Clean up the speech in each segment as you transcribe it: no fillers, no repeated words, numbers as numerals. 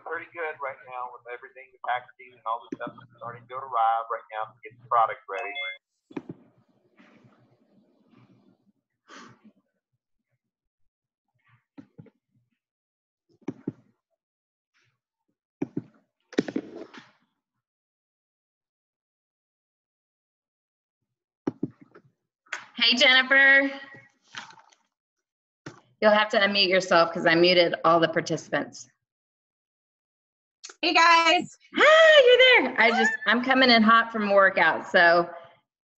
pretty good right now with everything, the packaging and all the stuff that's starting to arrive right now to get the product ready. Hey, Jennifer. You'll have to unmute yourself because I muted all the participants. Hey guys. Hi, you're there. I'm coming in hot from workout, so.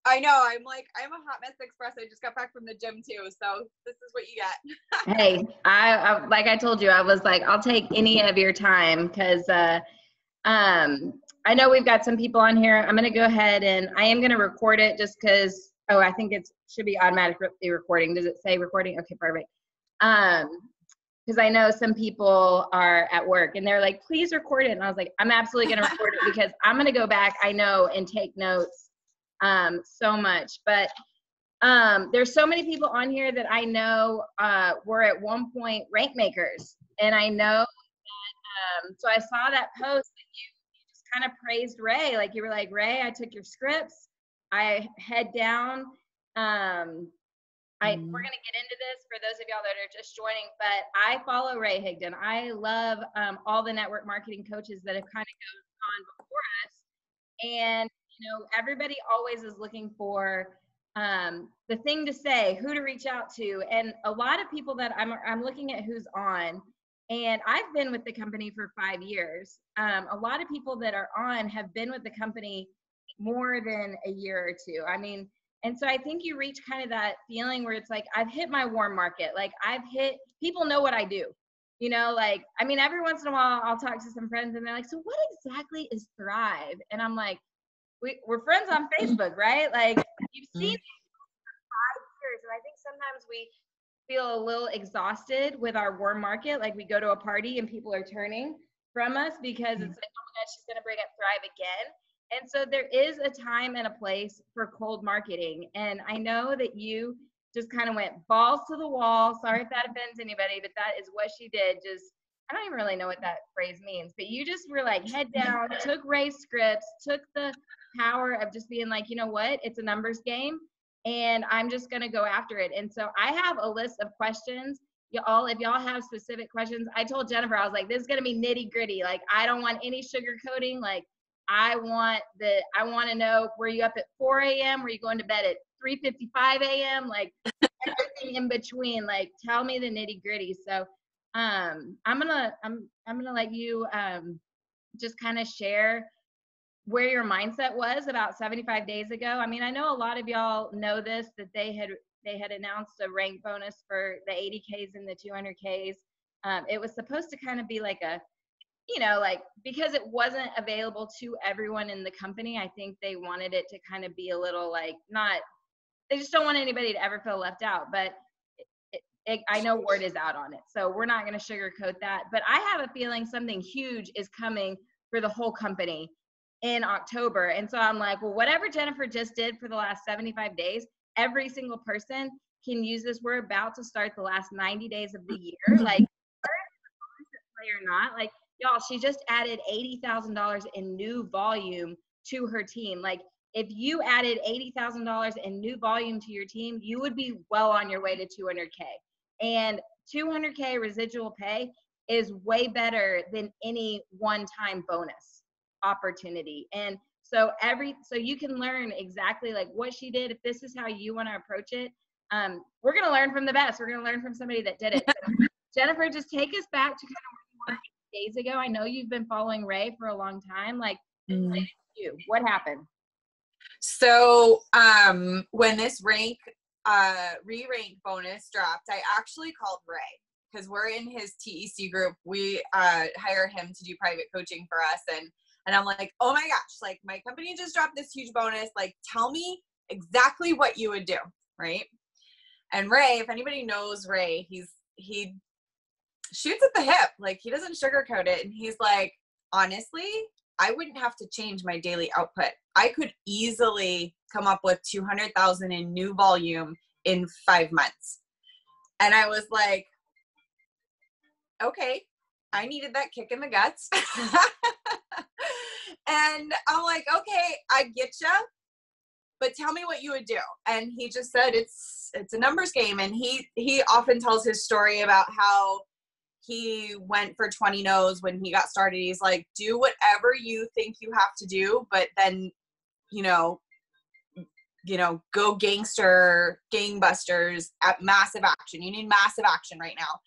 I know, I'm a hot mess express. I just got back from the gym too, so this is what you get. Hey, I like I told you, I was like, I'll take any of your time because I know we've got some people on here. I'm gonna go ahead and I am gonna record it just because, oh, I think it should be automatically recording. Does it say recording? Okay, perfect. Because I know some people are at work and they're like, please record it. And I was like, I'm absolutely going to record it because I'm going to go back, I know, and take notes so much. But there's so many people on here that I know were at one point rank makers. And I know that, so I saw that post that you just kind of praised Ray. Like you were like, Ray, I took your scripts. I head down. We're going to get into this for those of y'all that are just joining, but I follow Ray Higdon. I love all the network marketing coaches that have kind of gone on before us. And, you know, everybody always is looking for the thing to say, who to reach out to. And a lot of people that I'm looking at who's on, and I've been with the company for 5 years. A lot of people that are on have been with the company more than a year or two. I mean, and so I think you reach kind of that feeling where it's like, I've hit my warm market. Like people know what I do. You know, like, I mean, every once in a while I'll talk to some friends and they're like, so what exactly is Thrive? And I'm like, we're friends on Facebook, right? Like you've seen me for 5 years. And I think sometimes we feel a little exhausted with our warm market. Like we go to a party and people are turning from us because it's like, oh my gosh, she's going to bring up Thrive again. And so there is a time and a place for cold marketing. And I know that you just kind of went balls to the wall. Sorry if that offends anybody, but that is what she did. I don't even really know what that phrase means, but you just were like head down, took Ray's scripts, took the power of just being like, you know what, it's a numbers game and I'm just going to go after it. And so I have a list of questions. If y'all have specific questions, I told Jennifer, I was like, this is going to be nitty gritty. Like, I don't want any sugar coating. Like, I want to know, were you up at 4 a.m.? Were you going to bed at 3:55 a.m.? Like everything in between, like tell me the nitty gritty. So I'm gonna let you just kind of share where your mindset was about 75 days ago. I mean, I know a lot of y'all know this, that they had announced a rank bonus for the 80Ks and the 200Ks. It was supposed to kind of be like a, you know, like, because it wasn't available to everyone in the company, I think they wanted it to kind of be a little like, they just don't want anybody to ever feel left out. But I know word is out on it. So we're not going to sugarcoat that. But I have a feeling something huge is coming for the whole company in October. And so I'm like, well, whatever Jennifer just did for the last 75 days, every single person can use this. We're about to start the last 90 days of the year. Like, or not, like, y'all, she just added $80,000 in new volume to her team. Like, if you added $80,000 in new volume to your team, you would be well on your way to 200K. And 200K residual pay is way better than any one-time bonus opportunity. And so you can learn exactly like what she did. If this is how you want to approach it, we're going to learn from the best. We're going to learn from somebody that did it. So, Jennifer, just take us back to kind of where you were days ago. I know you've been following Ray for a long time. Like, what happened? So when this re-rank bonus dropped, I actually called Ray because we're in his TEC group. We hire him to do private coaching for us. And I'm like, oh my gosh, like my company just dropped this huge bonus. Like, tell me exactly what you would do, right? And Ray, if anybody knows Ray, he shoots at the hip. Like, he doesn't sugarcoat it. And he's like, honestly, I wouldn't have to change my daily output. I could easily come up with 200,000 in new volume in 5 months. And I was like, okay, I needed that kick in the guts. And I'm like, okay, I get you, but tell me what you would do. And he just said, it's a numbers game. And he often tells his story about how he went for 20 no's when he got started. He's like, do whatever you think you have to do, but then, go gangbusters at massive action. You need massive action right now.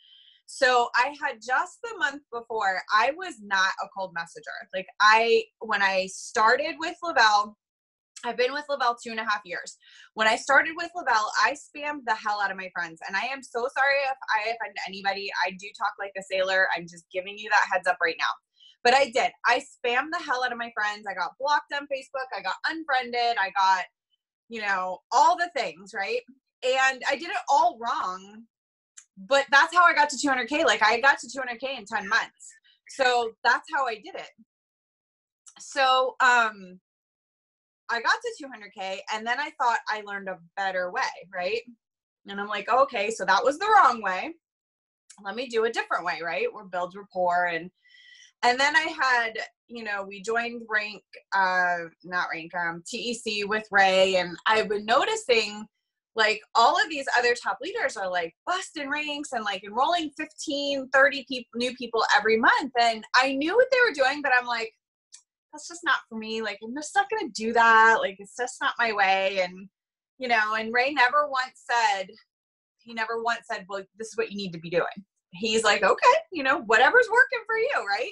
So I had just the month before, I was not a cold messenger. Like when I started with Lavelle, I've been with Lavelle 2.5 years. When I started with Lavelle, I spammed the hell out of my friends. And I am so sorry if I offend anybody. I do talk like a sailor. I'm just giving you that heads up right now. But I did. I spammed the hell out of my friends. I got blocked on Facebook. I got unfriended. I got, all the things, right? And I did it all wrong. But that's how I got to 200K. Like I got to 200K in 10 months. So that's how I did it. So, I got to 200K and then I thought I learned a better way, right? And I'm like, okay, so that was the wrong way. Let me do a different way, right? Where build rapport. And then I had, we joined TEC with Ray. And I've been noticing like all of these other top leaders are like busting ranks and like enrolling 15, 30 new people every month. And I knew what they were doing, but I'm like, that's just not for me. Like, I'm just not going to do that. Like, it's just not my way. And, and Ray never once said, well, this is what you need to be doing. He's like, okay, whatever's working for you. Right.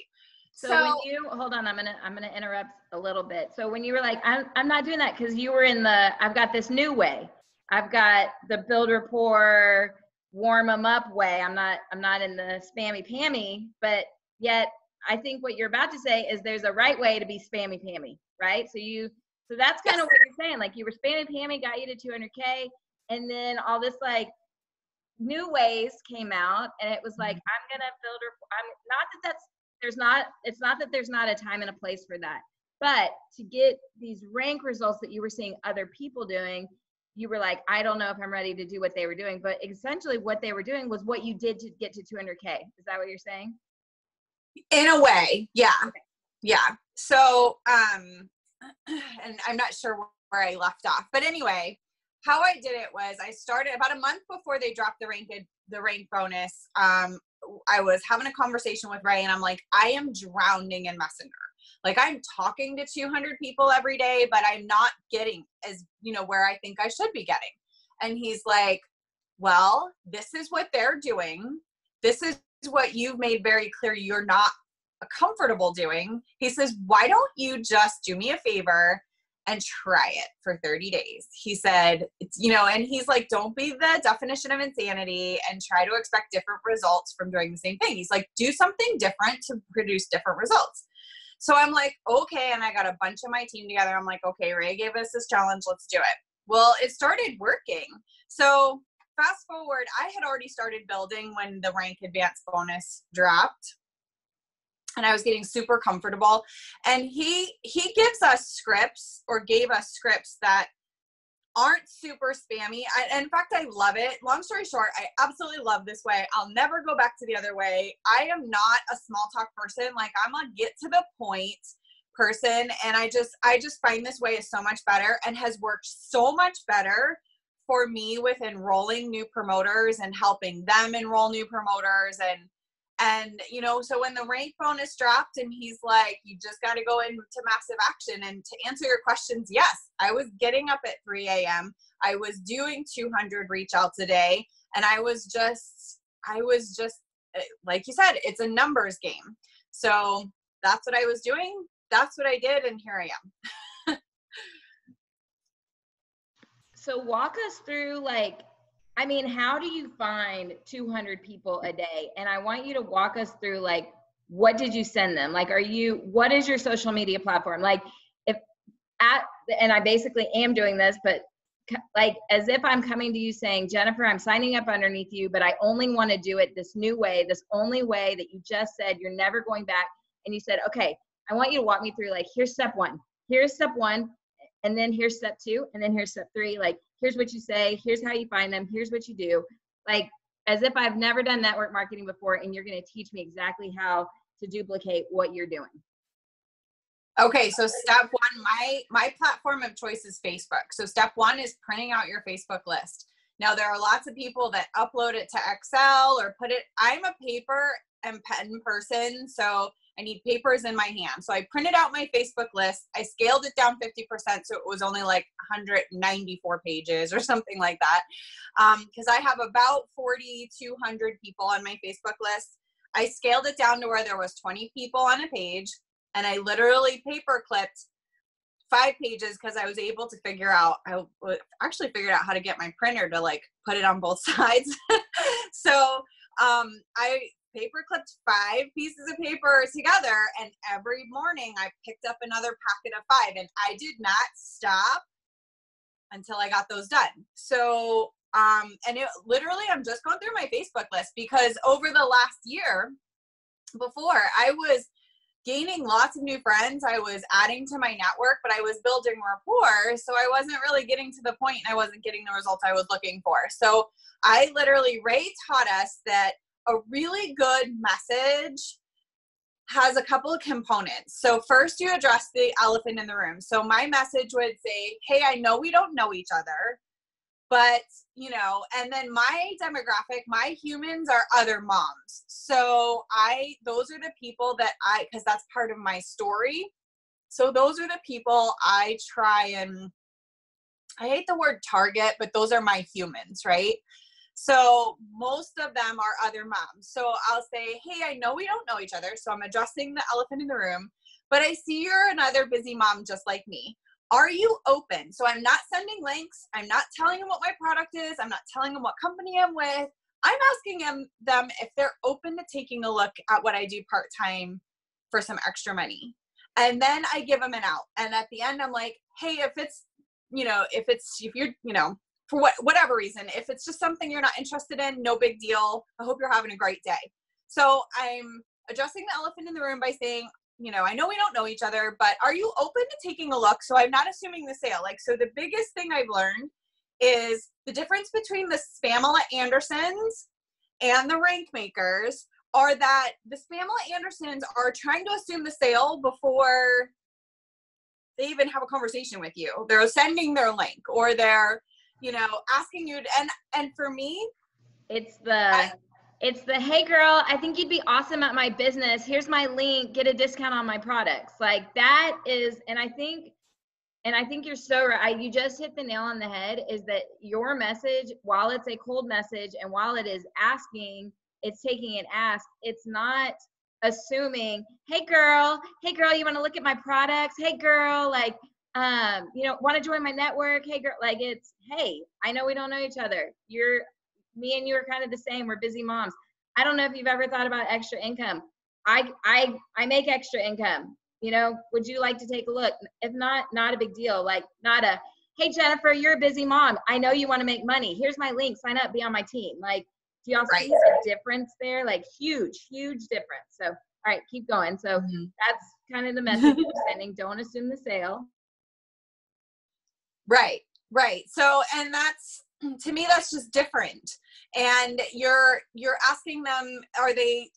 So when you, hold on, I'm going to interrupt a little bit. So when you were like, I'm not doing that, because you were in I've got this new way. I've got the build rapport, warm them up way. I'm not in the spammy pammy, but yet I think what you're about to say is there's a right way to be spammy pammy, right? So that's kind of what you're saying. Like you were spammy pammy, got you to 200K, and then all this like new ways came out, and it was like, I'm gonna build it's not that there's not a time and a place for that, but to get these rank results that you were seeing other people doing, you were like, I don't know if I'm ready to do what they were doing. But essentially what they were doing was what you did to get to 200K. Is that what you're saying? In a way. Yeah. Okay. Yeah. So, and I'm not sure where I left off, but anyway, how I did it was I started about a month before they dropped the rank bonus. I was having a conversation with Ray and I'm like, I am drowning in Messenger. Like I'm talking to 200 people every day, but I'm not getting as, where I think I should be getting. And he's like, well, this is what they're doing. This is what you've made very clear you're not comfortable doing. He says, why don't you just do me a favor and try it for 30 days? He said, and he's like, don't be the definition of insanity and try to expect different results from doing the same thing. He's like, do something different to produce different results. So I'm like, okay. And I got a bunch of my team together. I'm like, okay, Ray gave us this challenge. Let's do it. Well, it started working. So fast forward, I had already started building when the rank advance bonus dropped. And I was getting super comfortable. And he gives us scripts, or gave us scripts that aren't super spammy. In fact, I love it. Long story short, I absolutely love this way. I'll never go back to the other way. I am not a small talk person. Like I'm a get to the point person. And I just find this way is so much better and has worked so much better for me with enrolling new promoters and helping them enroll new promoters. And so when the rank bonus dropped and he's like, you just got to go into massive action. And to answer your questions, yes, I was getting up at 3 a.m. I was doing 200 reach outs a day. And I was just, like you said, it's a numbers game. So that's what I was doing. That's what I did. And here I am. So walk us through how do you find 200 people a day? And I want you to walk us through, what did you send them? What is your social media platform? And I basically am doing this, but as if I'm coming to you saying, Jennifer, I'm signing up underneath you, but I only want to do it this new way, this only way that you just said you're never going back. And you said, okay, I want you to walk me through, here's step one. Here's step one. And then here's step two. And then here's step three. Here's what you say, here's how you find them, here's what you do. as if I've never done network marketing before, and you're going to teach me exactly how to duplicate what you're doing. Okay, so step one, my platform of choice is Facebook. So step one is printing out your Facebook list. Now, there are lots of people that upload it to Excel or put it, I'm a paper and pen person, so I need papers in my hand. So I printed out my Facebook list. I scaled it down 50%, so it was only like 194 pages or something like that. Because I have about 4,200 people on my Facebook list. I scaled it down to where there was 20 people on a page, and I literally paper clipped 5 pages because I was able to figure out, I actually figured out how to get my printer to like put it on both sides. So I paper clipped 5 pieces of paper together, and every morning I picked up another packet of 5, and I did not stop until I got those done. So, and it literally, I'm just going through my Facebook list because over the last year before, I was gaining lots of new friends. I was adding to my network, but I was building rapport. So I wasn't really getting to the point, and I wasn't getting the results I was looking for. So I literally, Ray taught us that a really good message has a couple of components. So first, you address the elephant in the room. So my message would say, hey, I know we don't know each other, but, you know, and then my demographic, my humans are other moms. So those are the people that because that's part of my story. So those are the people I try and, I hate the word target, but those are my humans, right? So most of them are other moms. So I'll say, hey, I know we don't know each other, so I'm addressing the elephant in the room, but I see you're another busy mom just like me. Are you open? So I'm not sending links. I'm not telling them what my product is. I'm not telling them what company I'm with. I'm asking them if they're open to taking a look at what I do part-time for some extra money. And then I give them an out. And at the end, I'm like, hey, if you're, for whatever reason, if it's just something you're not interested in, no big deal. I hope you're having a great day. So I'm addressing the elephant in the room by saying, I know we don't know each other, but are you open to taking a look? So I'm not assuming the sale. So the biggest thing I've learned is the difference between the Spamela Andersons and the rank makers are that the Spamela Andersons are trying to assume the sale before they even have a conversation with you. They're sending their link, or they're, asking you to, and for me, it's the hey girl, I think you'd be awesome at my business. Here's my link, get a discount on my products. Like that is, and I think you're so right. You just hit the nail on the head, is that your message, while it's a cold message and while it is asking, it's taking an ask. It's not assuming, hey girl, you want to look at my products? Hey girl, like, want to join my network? Hey girl, like it's, hey, I know we don't know each other. Me and you are kind of the same. We're busy moms. I don't know if you've ever thought about extra income. I make extra income. Would you like to take a look? If not a big deal. Like not a, hey Jennifer, you're a busy mom. I know you want to make money. Here's my link. Sign up, be on my team. Like, do y'all see the difference there? Like huge difference. So, all right, keep going. So that's kind of the message we're sending. Don't assume the sale. Right. So, and that's, to me, that's just different. And you're asking them, are they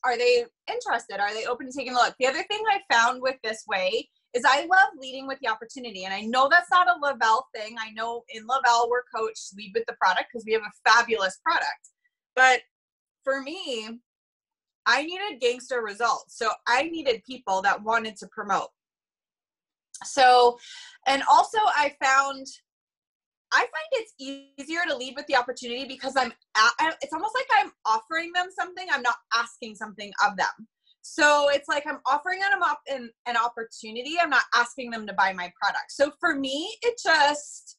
interested? Are they open to taking a look? The other thing I found with this way is I love leading with the opportunity. And I know that's not a Lavelle thing. I know in Lavelle we're coached lead with the product because we have a fabulous product. But for me, I needed gangster results. So I needed people that wanted to promote. So, and also I find it's easier to lead with the opportunity because it's almost like I'm offering them something. I'm not asking something of them. So it's like I'm offering them up in an opportunity. I'm not asking them to buy my product. So for me, it just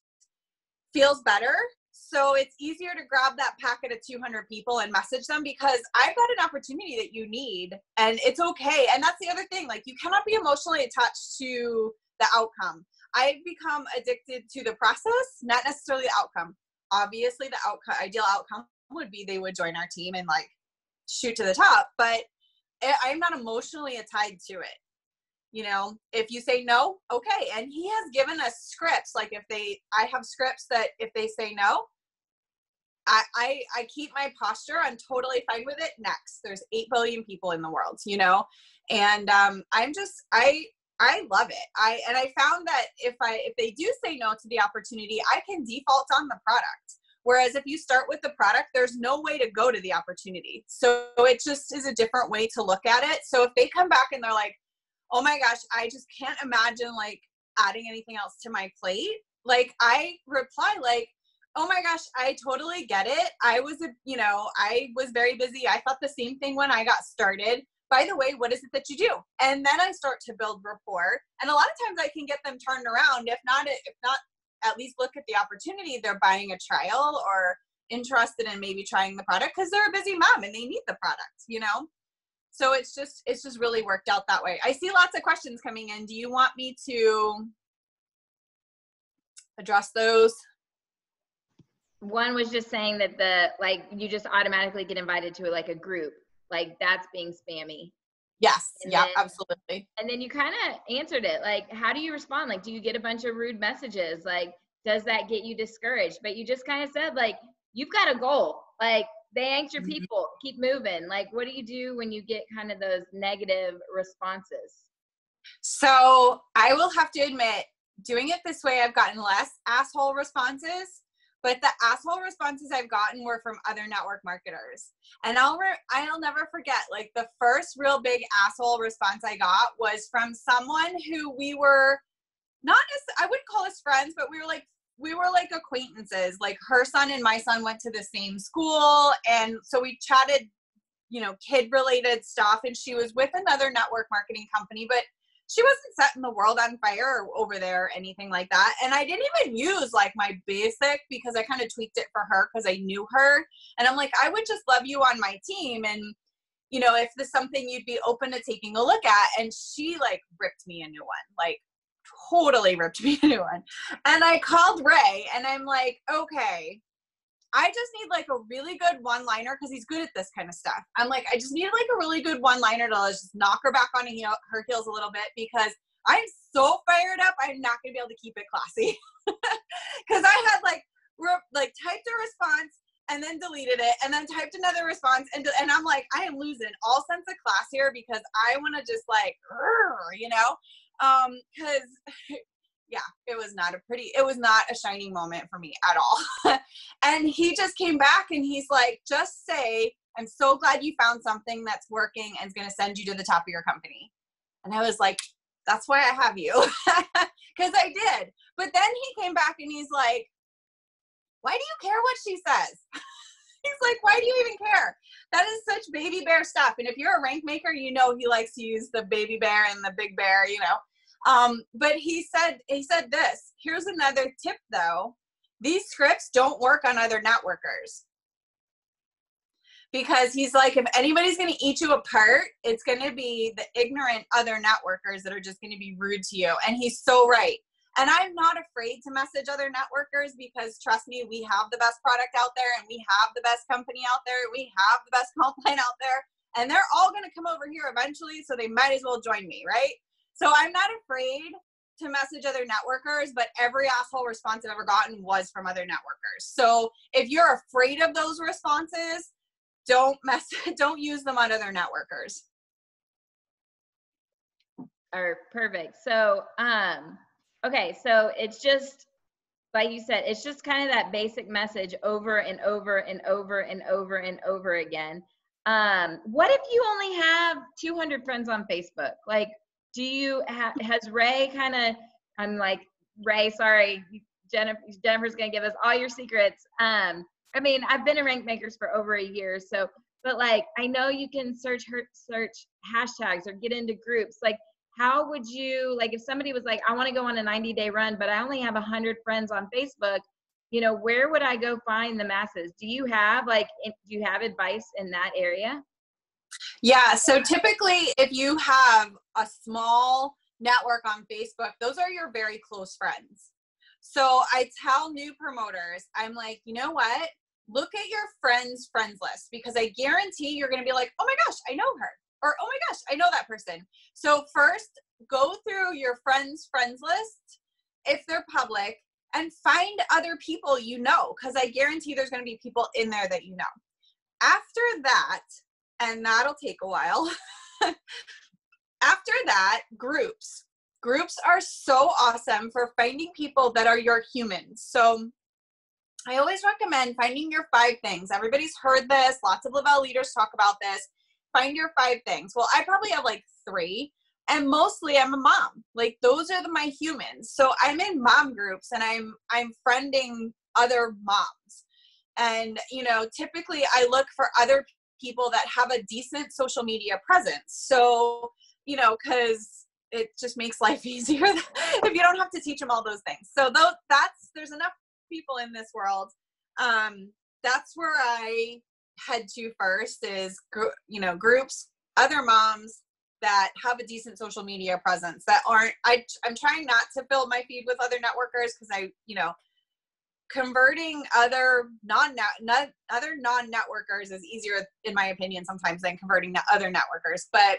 feels better. So it's easier to grab that packet of 200 people and message them because I've got an opportunity that you need, and it's okay. And that's the other thing. Like, you cannot be emotionally attached to the outcome. I've become addicted to the process, not necessarily the outcome. Obviously, the ideal outcome would be they would join our team and like shoot to the top, but I'm not emotionally tied to it. If you say no, okay. And he has given us scripts. Like I have scripts that if they say no, I keep my posture. I'm totally fine with it. Next, there's 8 billion people in the world, you know? And I love it. I found that if they do say no to the opportunity, I can default on the product. Whereas if you start with the product, there's no way to go to the opportunity. So it just is a different way to look at it. So if they come back and they're like, oh my gosh, I just can't imagine like adding anything else to my plate. Like I reply like, oh my gosh, I totally get it. I was very busy. I thought the same thing when I got started. By the way, what is it that you do? And then I start to build rapport. And a lot of times I can get them turned around. If not, at least look at the opportunity. They're buying a trial or interested in maybe trying the product because they're a busy mom and they need the product, you know? So it's just really worked out that way. I see lots of questions coming in. Do you want me to address those? One was just saying that you just automatically get invited to like a group, like that's being spammy. Yes. Yeah, absolutely. And then you kind of answered it. Like, how do you respond? Like, do you get a bunch of rude messages? Like, does that get you discouraged? But you just kind of said, like, you've got a goal. Like, they ain't your people. Keep moving. Like, what do you do when you get kind of those negative responses? So I will have to admit, doing it this way, I've gotten less asshole responses. But the asshole responses I've gotten were from other network marketers. And I'll never forget, like the first real big asshole response I got was from someone who we were I wouldn't call us friends, but we were like acquaintances. Like her son and my son went to the same school. And so we chatted, you know, kid related stuff. And she was with another network marketing company, but she wasn't setting the world on fire over there or anything like that. And I didn't even use like my basic because I kind of tweaked it for her because I knew her. And I'm like, I would just love you on my team. And, you know, if there's something you'd be open to taking a look at. And she like ripped me a new one, like totally ripped me a new one. And I called Ray and I'm like, okay, I just need like a really good one-liner because he's good at this kind of stuff. I'm like, I just need like a really good one-liner to just knock her back on her heels a little bit because I'm so fired up. I'm not going to be able to keep it classy because I had like typed a response and then deleted it and then typed another response and I'm like, I am losing all sense of class here because I want to just like, you know, because yeah, it was not a shining moment for me at all. And he just came back and he's like, just say, I'm so glad you found something that's working and is going to send you to the top of your company. And I was like, that's why I have you. Because I did. But then he came back and he's like, why do you care what she says? He's like, why do you even care? That is such baby bear stuff. And if you're a rank maker, you know he likes to use the baby bear and the big bear, you know. But he said this, here's another tip though. These scripts don't work on other networkers. Because he's like, if anybody's going to eat you apart, it's going to be the ignorant other networkers that are just going to be rude to you. And he's so right. And I'm not afraid to message other networkers because trust me, we have the best product out there and we have the best company out there. We have the best comp line out there and they're all going to come over here eventually. So they might as well join me. Right. So I'm not afraid to message other networkers, but every asshole response I've ever gotten was from other networkers. So if you're afraid of those responses, don't use them on other networkers. All right, perfect. So, okay, so it's just, like you said, it's just kind of that basic message over and over and over and over and over again. What if you only have 200 friends on Facebook? Like, has Ray kind of, I'm like, Ray, sorry, Jennifer's going to give us all your secrets. I mean, I've been in Rank Makers for over a year, so, but like, I know you can search hashtags or get into groups. Like, how would you, like, if somebody was like, I want to go on a 90-day run, but I only have 100 friends on Facebook, you know, where would I go find the masses? Do you have advice in that area? Yeah, so typically if you have a small network on Facebook, those are your very close friends. So I tell new promoters, I'm like, you know what? Look at your friends' friends list because I guarantee you're going to be like, oh my gosh, I know her. Or, oh my gosh, I know that person. So first, go through your friends' friends list if they're public and find other people you know, because I guarantee there's going to be people in there that you know. After that, and that'll take a while, after that, groups. Groups are so awesome for finding people that are your humans. So I always recommend finding your 5 things. Everybody's heard this. Lots of Lavelle leaders talk about this. Find your 5 things. Well, I probably have like 3. And mostly I'm a mom. Like those are my humans. So I'm in mom groups and I'm friending other moms. And, you know, typically I look for other people that have a decent social media presence. So, you know, because it just makes life easier if you don't have to teach them all those things. So there's enough people in this world. That's where I head to first is, you know, groups, other moms that have a decent social media presence that aren't, I'm trying not to fill my feed with other networkers because you know, converting other non-networkers is easier in my opinion sometimes than converting other networkers. But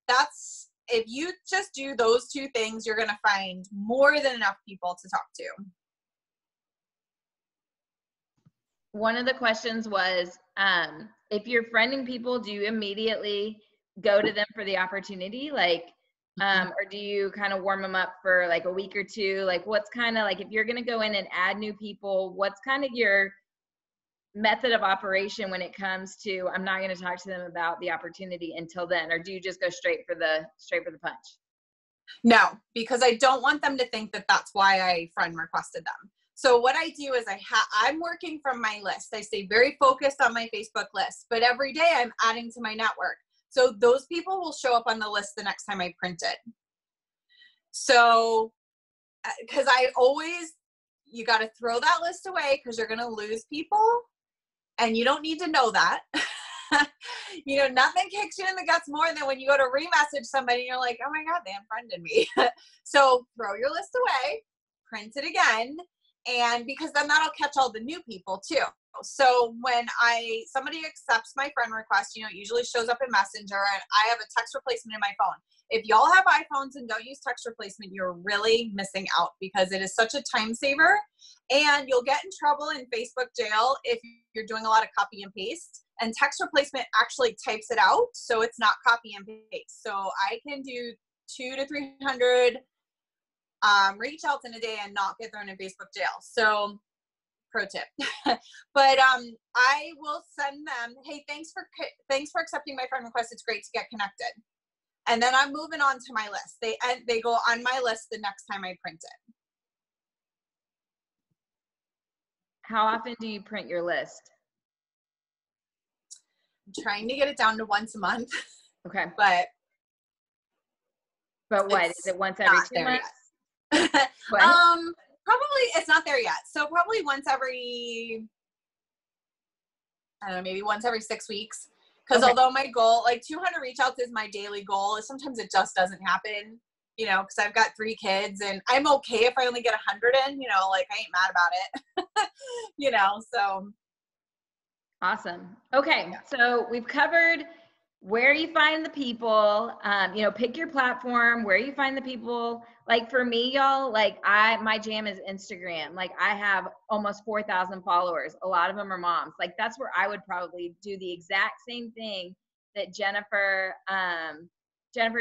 that's, if you just do those 2 things, you're going to find more than enough people to talk to. One of the questions was, if you're friending people, do you immediately go to them for the opportunity? Like, or do you kind of warm them up for like a week or 2? Like what's kind of like, if you're going to go in and add new people, what's kind of your method of operation when it comes to, I'm not going to talk to them about the opportunity until then? Or do you just go straight for the punch? No, because I don't want them to think that that's why I friend requested them. So what I do is I'm working from my list. I stay very focused on my Facebook list, but every day I'm adding to my network. So those people will show up on the list the next time I print it. So, because you got to throw that list away because you're going to lose people and you don't need to know that. You know, nothing kicks you in the guts more than when you go to remessage somebody and you're like, oh my God, they unfriended me. So throw your list away, print it again. And because then that'll catch all the new people too. So when somebody accepts my friend request, you know, it usually shows up in Messenger and I have a text replacement in my phone. If y'all have iPhones and don't use text replacement, you're really missing out because it is such a time saver and you'll get in trouble in Facebook jail if you're doing a lot of copy and paste. And text replacement actually types it out, so it's not copy and paste. So I can do 200 to 300 reach outs in a day and not get thrown in Facebook jail. So pro tip. But I will send them, hey, thanks for accepting my friend request. It's great to get connected. And then I'm moving on to my list. They go on my list the next time I print it. How often do you print your list? I'm trying to get it down to once a month. Okay. But what? Is it once every 2 months? Probably it's not there yet. So probably once every, I don't know, maybe once every 6 weeks. Because although my goal, like 200 reach outs is my daily goal, sometimes it just doesn't happen, you know, because I've got 3 kids and I'm okay if I only get 100 in, you know, like I ain't mad about it, you know, so. Awesome. Okay. Yeah. So we've covered where you find the people, you know, pick your platform, where you find the people. Like for me, y'all, like my jam is Instagram. Like I have almost 4,000 followers. A lot of them are moms. Like that's where I would probably do the exact same thing that Jennifer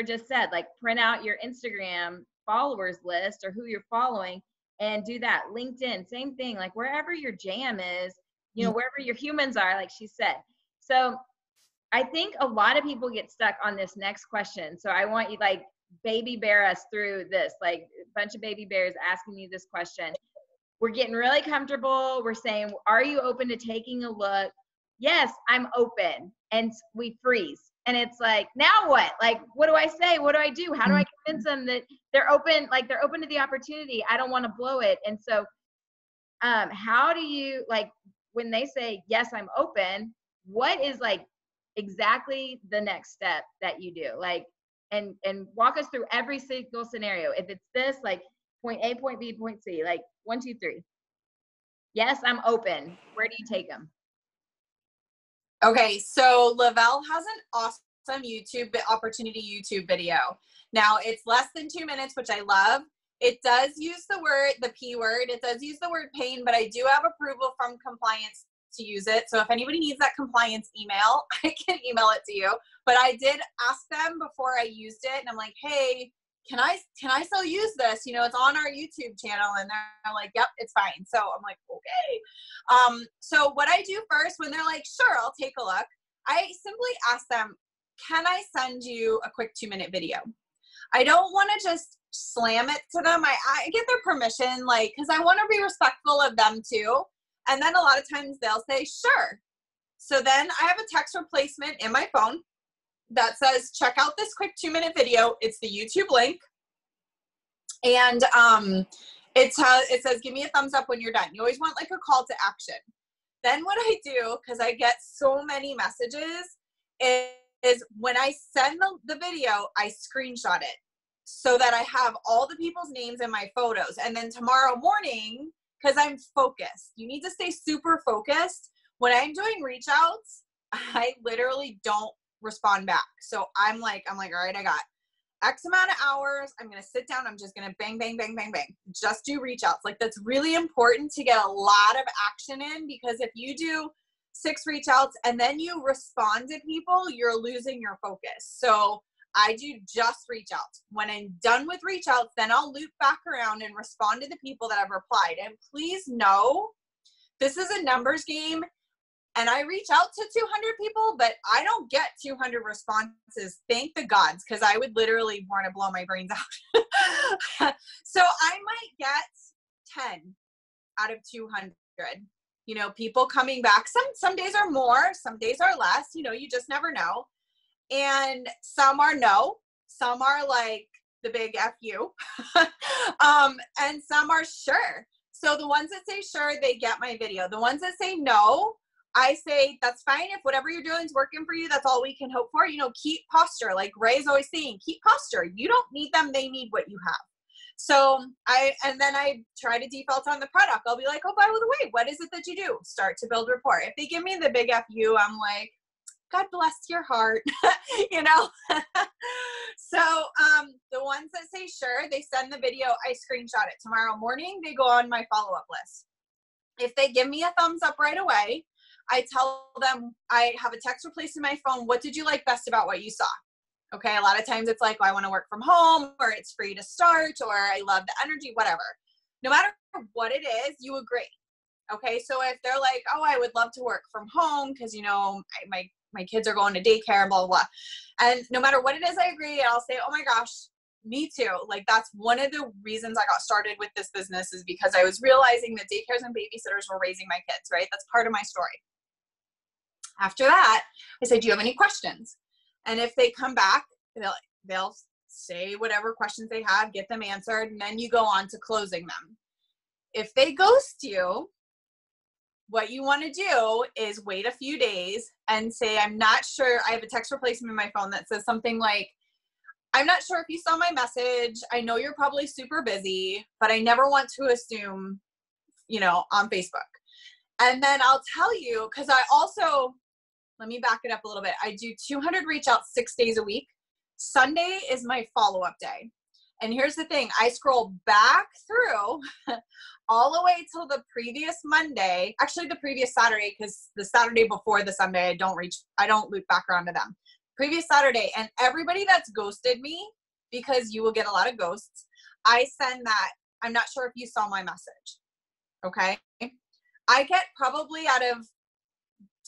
just said, like print out your Instagram followers list or who you're following and do that. LinkedIn, same thing, like wherever your jam is, you know, wherever your humans are, like she said. So I think a lot of people get stuck on this next question. So I want you like baby bear us through this, like a bunch of baby bears asking you this question. We're getting really comfortable. We're saying, are you open to taking a look? Yes, I'm open. And we freeze. And it's like, now what? Like, what do I say? What do I do? How do I convince them that they're open? Like they're open to the opportunity. I don't want to blow it. And so how do you, like, when they say, yes, I'm open, what is like exactly the next step that you do? Like, and walk us through every single scenario. If it's this, like point A, point B, point C, like 1, 2, 3. Yes, I'm open. Where do you take them? Okay, so Lavelle has an awesome opportunity YouTube video. Now it's less than 2 minutes, which I love. It does use the P word. It does use the word pain, but I do have approval from compliance to use it. So if anybody needs that compliance email, I can email it to you. But I did ask them before I used it, and I'm like, hey, can I still use this? You know, it's on our YouTube channel, and they're like, yep, it's fine. So I'm like, okay. So what I do first when they're like, sure, I'll take a look, I simply ask them, can I send you a quick 2-minute video? I don't want to just slam it to them. I get their permission, like, because I want to be respectful of them too. And then a lot of times they'll say, sure. So then I have a text replacement in my phone that says, check out this quick 2-minute video. It's the YouTube link. And it says, give me a thumbs up when you're done. You always want like a call to action. Then what I do, because I get so many messages, is when I send the video, I screenshot it so that I have all the people's names in my photos. And then tomorrow morning, because I'm focused, you need to stay super focused. When I'm doing reach outs, I literally don't respond back. So I'm like, all right, I got X amount of hours. I'm going to sit down. I'm just going to bang, bang, bang, bang, bang. Just do reach outs. Like, that's really important to get a lot of action in, because if you do 6 reach outs and then you respond to people, you're losing your focus. So I do just reach outs. When I'm done with reach outs, then I'll loop back around and respond to the people that have replied. And please know, this is a numbers game, and I reach out to 200 people, but I don't get 200 responses. Thank the gods, because I would literally want to blow my brains out. So I might get 10 out of 200. You know, people coming back. Some days are more, some days are less. You know, you just never know. And some are no, some are like the big F you, and some are sure. So the ones that say sure, they get my video. The ones that say no, I say, that's fine. If whatever you're doing is working for you, that's all we can hope for. You know, keep posture. Like Ray's always saying, keep posture. You don't need them. They need what you have. So and then I try to default on the product. I'll be like, oh, by the way, what is it that you do? Start to build rapport. If they give me the big F you, I'm like, God bless your heart, you know? So the ones that say sure, they send the video, I screenshot it. Tomorrow morning, they go on my follow-up list. If they give me a thumbs up right away, I tell them, I have a text replaced in my phone, what did you like best about what you saw? Okay, a lot of times it's like, oh, I want to work from home, or it's free to start, or I love the energy, whatever. No matter what it is, you agree. Okay, so if they're like, oh, I would love to work from home because, you know, my kids are going to daycare and blah, blah, blah. And no matter what it is, I agree. And I'll say, oh my gosh, me too. Like, that's one of the reasons I got started with this business, is because I was realizing that daycares and babysitters were raising my kids, right? That's part of my story. After that, I say, do you have any questions? And if they come back, they'll say whatever questions they have, get them answered, and then you go on to closing them. If they ghost you, what you want to do is wait a few days and say, I'm not sure. I have a text replacement in my phone that says something like, I'm not sure if you saw my message. I know you're probably super busy, but I never want to assume, you know, on Facebook. And then I'll tell you, because I also, let me back it up a little bit. I do 200 reach outs 6 days a week. Sunday is my follow-up day. And here's the thing, I scroll back through all the way till the previous Monday, actually the previous Saturday, because the Saturday before the Sunday, I don't loop back around to them. Previous Saturday, and everybody that's ghosted me, because you will get a lot of ghosts, I send that, I'm not sure if you saw my message. Okay. I get probably out of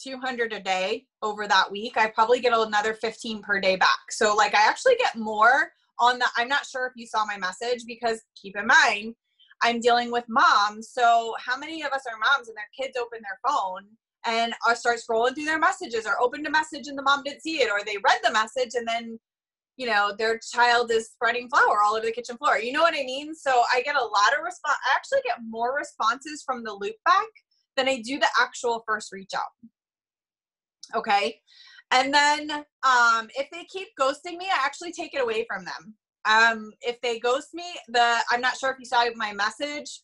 200 a day over that week, I probably get another 15 per day back. So like, I actually get more on the, I'm not sure if you saw my message, because keep in mind, I'm dealing with moms. So how many of us are moms and their kids open their phone and start scrolling through their messages, or opened a message and the mom didn't see it, or they read the message and then, you know, their child is spreading flour all over the kitchen floor. You know what I mean? So I get a lot of response. I actually get more responses from the loop back than I do the actual first reach out. Okay. And then if they keep ghosting me, I actually take it away from them. If they ghost me, I'm not sure if you saw my message,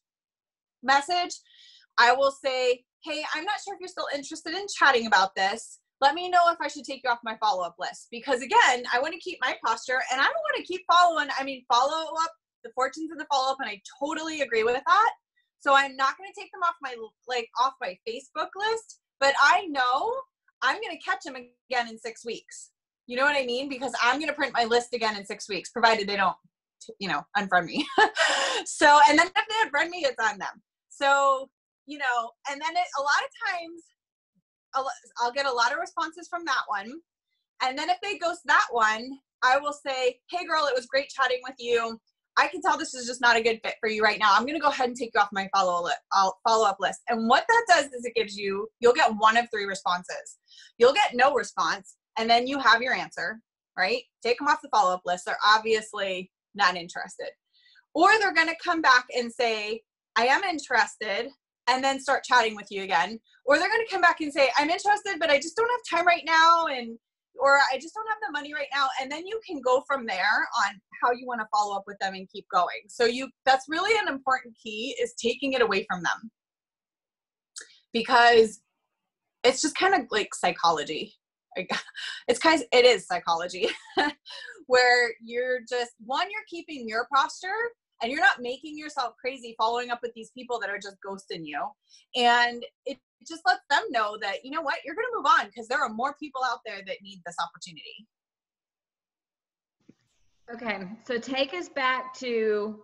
I will say, hey, I'm not sure if you're still interested in chatting about this. Let me know if I should take you off my follow-up list. Because again, I want to keep my posture, and I don't want to keep follow-up the fortunes of the follow-up, and I totally agree with that. So I'm not going to take them off my Facebook list, but I know I'm going to catch them again in 6 weeks. You know what I mean? Because I'm going to print my list again in 6 weeks, provided they don't, unfriend me. So, and then if they unfriend me, it's on them. So, and then a lot of times I'll get a lot of responses from that one. And then if they ghost that one, I will say, hey girl, it was great chatting with you. I can tell this is just not a good fit for you right now. I'm going to go ahead and take you off my follow-up list. And what that does is you'll get one of 3 responses. You'll get no response, and then you have your answer, right? Take them off the follow-up list. They're obviously not interested. Or they're going to come back and say, I am interested, and then start chatting with you again. Or they're going to come back and say, I'm interested, but I just don't have time right now, or I just don't have the money right now. And then you can go from there on how you want to follow up with them and keep going. So that's really an important key, is taking it away from them, because it's just kind of like psychology. It is psychology where you're keeping your posture, and you're not making yourself crazy following up with these people that are just ghosting you. And it just lets them know that, you know what, you're going to move on, because there are more people out there that need this opportunity. Okay, so take us back to,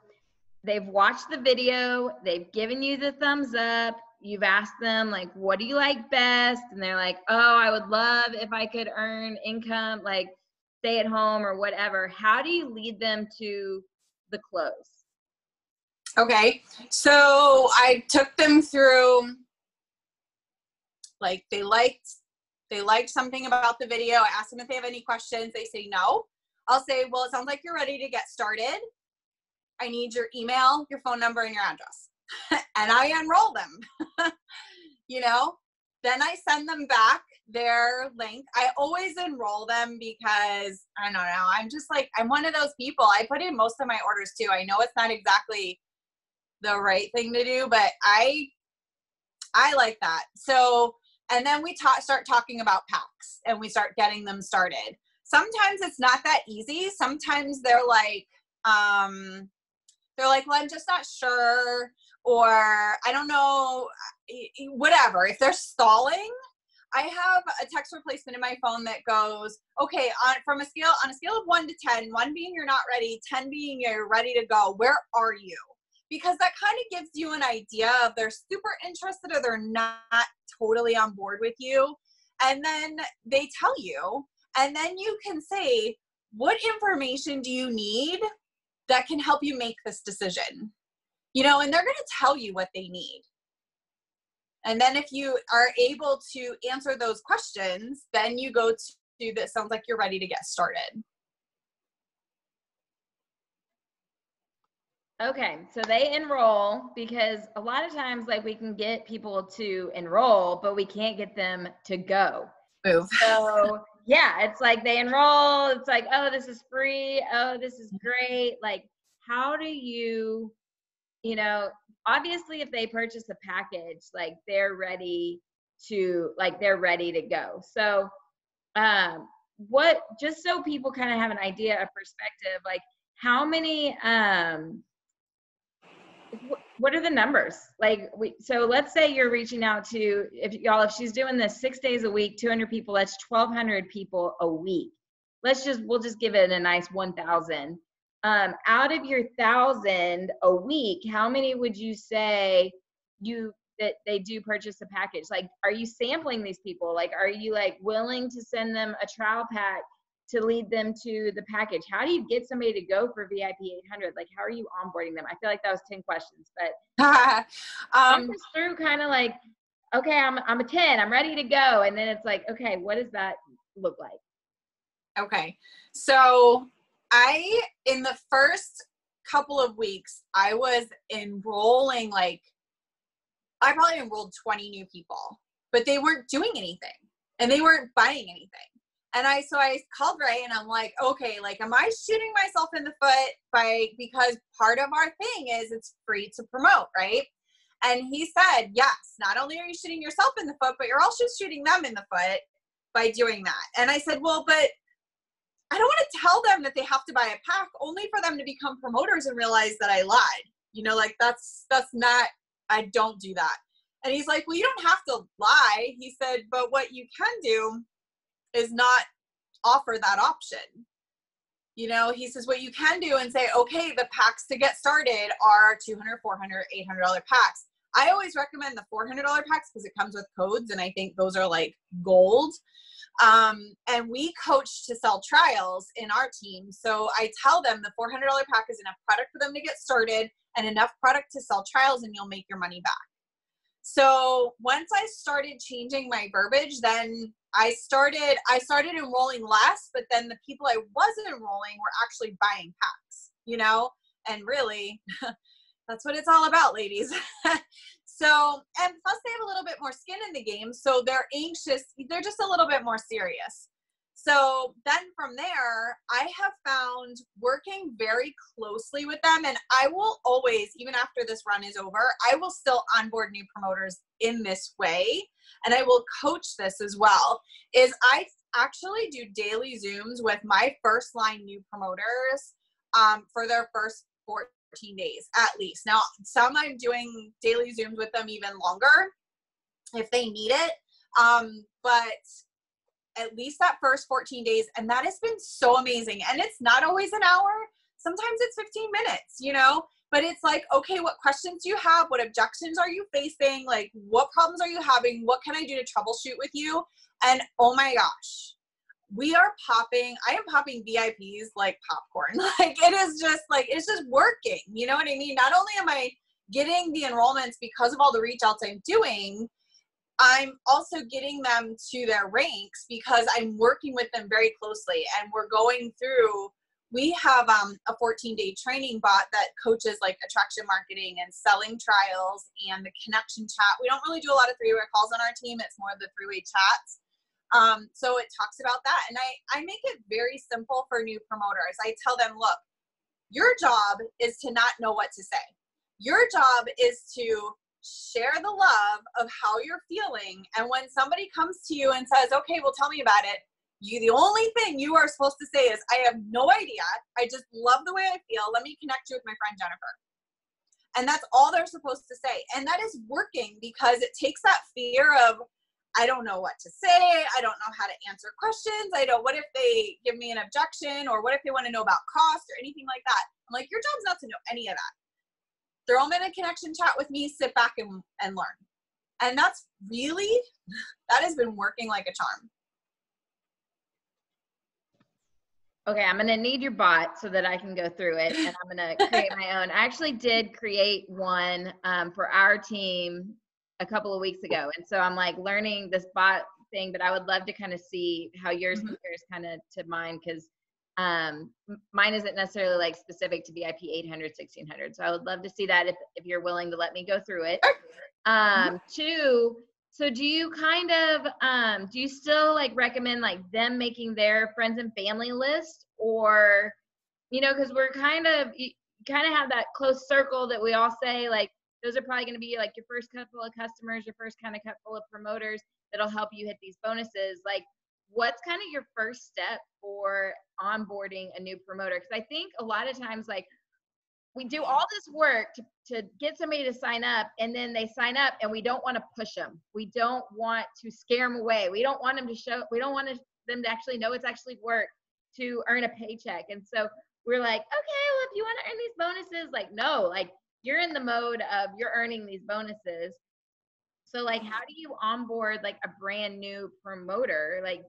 they've watched the video, they've given you the thumbs up, you've asked them, like, what do you like best? And they're like, oh, I would love if I could earn income, like stay at home or whatever. How do you lead them to the close? Okay, so I took them through, like, they liked something about the video. I asked them if they have any questions. They say no. I'll say, well, it sounds like you're ready to get started. I need your email, your phone number, and your address. And I enroll them. Then I send them back their link. I always enroll them because, I don't know, I'm just like, I'm one of those people. I put in most of my orders too. I know it's not exactly the right thing to do, but I like that. So, and then we start talking about packs, and we start getting them started. Sometimes it's not that easy. Sometimes they're like, well, I'm just not sure, or I don't know, whatever. If they're stalling, I have a text replacement in my phone that goes, okay, on a scale of 1 to 10, 1 being you're not ready, 10 being you're ready to go, where are you? Because that kind of gives you an idea of they're super interested or they're not totally on board with you. And then they tell you, and then you can say, what information do you need that can help you make this decision? And they're going to tell you what they need. And then if you are able to answer those questions, then you go to that sounds like you're ready to get started. Okay, so they enroll, because a lot of times, like, we can get people to enroll, but we can't get them to go. Move. So yeah, it's like they enroll, it's like, oh, this is free, oh, this is great. Like, how do you, obviously if they purchase a package, like they're ready to go. So just so people kind of have an idea of perspective, like how many, what are the numbers? Like, so let's say you're reaching out to, if she's doing this 6 days a week, 200 people, that's 1,200 people a week. We'll just give it a nice 1,000. Out of your 1,000 a week, how many would you say that they do purchase a package? Like, are you sampling these people? Like, are you like willing to send them a trial pack to lead them to the package? How do you get somebody to go for VIP 800? Like, how are you onboarding them? I feel like that was 10 questions, but walk us through kind of like, okay, I'm a 10, I'm ready to go. And then it's like, okay, what does that look like? Okay. So in the first couple of weeks, I was enrolling, I probably enrolled 20 new people, but they weren't doing anything and they weren't buying anything. And so I called Ray and I'm like, okay, like, am I shooting myself in the foot because part of our thing is it's free to promote, right? And he said, yes, not only are you shooting yourself in the foot, but you're also shooting them in the foot by doing that. And I said, well, but I don't want to tell them that they have to buy a pack only for them to become promoters and realize that I lied. You know, like that's not, I don't do that. And he's like, well, you don't have to lie. He said, but what you can do is not offer that option. You know, he says, what you can do and say, okay, the packs to get started are $200, $400, $800 packs. I always recommend the $400 packs because it comes with codes, and I think those are like gold. And we coach to sell trials in our team. So I tell them the $400 pack is enough product for them to get started and enough product to sell trials, and you'll make your money back. So once I started changing my verbiage, then I started enrolling less, but then the people I wasn't enrolling were actually buying packs, you know, and really that's what it's all about, ladies. So, and plus they have a little bit more skin in the game. So they're anxious. They're just a little bit more serious. So then from there, I have found working very closely with them, and I will always, even after this run is over, I will still onboard new promoters in this way. And I will coach this as well, is I actually do daily Zooms with my first line new promoters for their first 14 days at least. Now, some I'm doing daily Zooms with them even longer if they need it. But at least that first 14 days. And that has been so amazing. And it's not always an hour. Sometimes it's 15 minutes, you know, but it's like, okay, what questions do you have? What objections are you facing? Like, what problems are you having? What can I do to troubleshoot with you? And oh my gosh, I am popping VIPs like popcorn. Like, it is just like, it's just working. You know what I mean? Not only am I getting the enrollments because of all the reach outs I'm doing, I'm also getting them to their ranks because I'm working with them very closely, and we're going through, we have a 14-day training bot that coaches like attraction marketing and selling trials and the connection chat. We don't really do a lot of three-way calls on our team. It's more of the three-way chats. So it talks about that. And I make it very simple for new promoters. I tell them, look, your job is to not know what to say. Your job is to share the love of how you're feeling. And when somebody comes to you and says, okay, well, tell me about it, the only thing you are supposed to say is, I have no idea. I just love the way I feel. Let me connect you with my friend Jennifer. And that's all they're supposed to say. And that is working because it takes that fear of, I don't know what to say. I don't know how to answer questions. What if they give me an objection, or what if they want to know about cost or anything like that? I'm like, your job's not to know any of that. Throw them in a connection chat with me, sit back and learn. And that has been working like a charm. Okay, I'm going to need your bot so that I can go through it, and I'm going to create my own. I actually did create one for our team a couple of weeks ago. And so I'm like learning this bot thing, but I would love to kind of see how yours compares kind of to mine, because mine isn't necessarily like specific to VIP 800, 1600. So I would love to see that if you're willing to let me go through it. Two, so do you kind of, do you still like recommend like them making their friends and family list, or, you know, cause we're you kind of have that close circle that we all say, like, those are probably going to be like your first couple of customers, your first kind of couple of promoters that'll help you hit these bonuses. Like, what's kind of your first step for onboarding a new promoter? Because I think a lot of times, like, we do all this work to get somebody to sign up, and then they sign up and we don't want to push them. We don't want to scare them away. We don't want them them to actually know it's actually work to earn a paycheck. And so we're like, okay, well, if you want to earn these bonuses, like, no, like, you're in the mode of you're earning these bonuses. So like, how do you onboard like a brand new promoter? Like,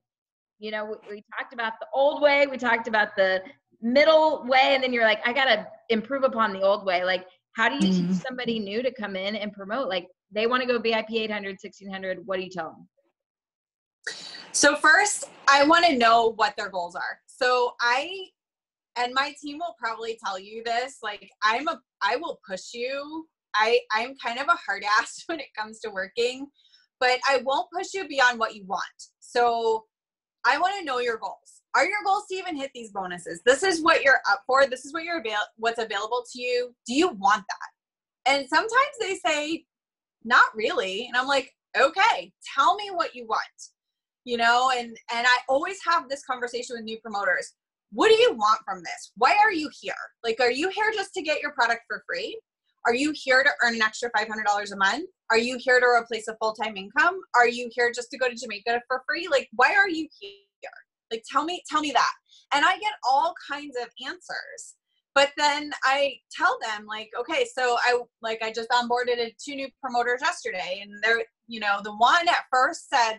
you know, we talked about the old way, we talked about the middle way, and then you're like, I got to improve upon the old way. Like, how do you teach somebody new to come in and promote? Like, they want to go VIP 800, 1600. What do you tell them? So first, I want to know what their goals are. So and my team will probably tell you this, like, I will push you. I'm kind of a hard ass when it comes to working, but I won't push you beyond what you want. So I want to know your goals. Are your goals to even hit these bonuses? This is what you're up for. This is what what's available to you. Do you want that? And sometimes they say, not really. And I'm like, okay, tell me what you want. You know, and I always have this conversation with new promoters. what do you want from this? Why are you here? Like, are you here just to get your product for free? Are you here to earn an extra $500 a month? Are you here to replace a full-time income? Are you here just to go to Jamaica for free? Like, why are you here? Like, tell me that. And I get all kinds of answers. But then I tell them, like, okay, so I just onboarded 2 new promoters yesterday, and they're, you know, the one at first said,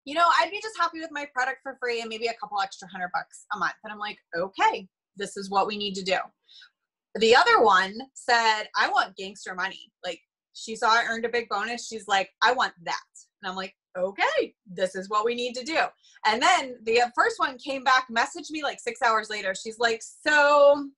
you know, I'd be just happy with my product for free and maybe a couple extra $100 a month. And I'm like, okay, this is what we need to do. The other one said, I want gangster money. Like, she saw I earned a big bonus. She's like, I want that. And I'm like, okay, this is what we need to do. And then the first one came back, messaged me like 6 hours later. She's like, so